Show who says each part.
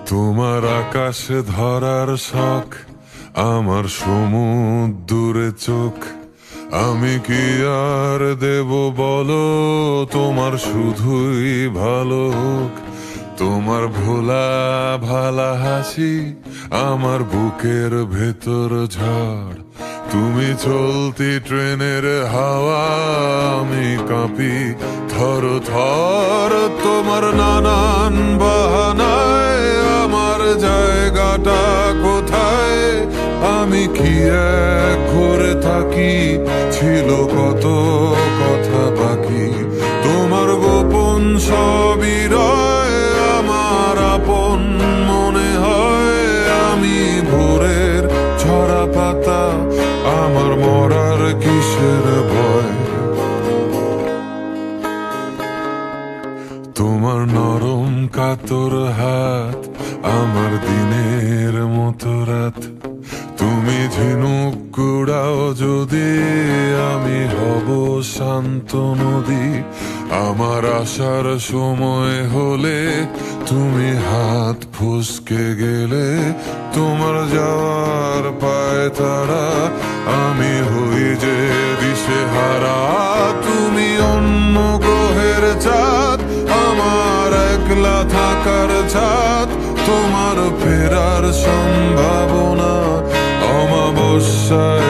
Speaker 1: তোমার আকাশে ধরার শখ, আমার সমুদ্রে চোখ। আমি কি আর দেব বলো, তোমার শুধুই ভালো হোক। তোমার ভোলা ভালা হাসি আমার বুকের ভেতর ঝড়। তুমি চলতি ট্রেনের হাওয়া, আমি কাঁপি থর থর। তোমার নানান বাহানায় আমার জায়গাটা কোথায়? আমি কি এক ঘরে থাকি, ছিল কত কথা বাকি। তোমার গোপন সবই রয় আমার আপন মনে হয়। আমি ভোরের ঝরা পাতা, আমার মরার কিসের ভয়? তোমার নরম কাতর হাত আমার দিনের মতো রাত। তুমি ঝিনুক কুড়াও যদি, আমি হব শান্ত নদী। আমার আসার সময় হলে তুমি হাত ফসকে গেলে। তোমার যাওয়ার পায় তারা, আমি হই যে দিশেহারা। তুমি অন্য গ্রহের চাঁদ, আমার একলা থাকার ছাদ। তোমার ফেরার সম্ভাবনা অমাবস্যায়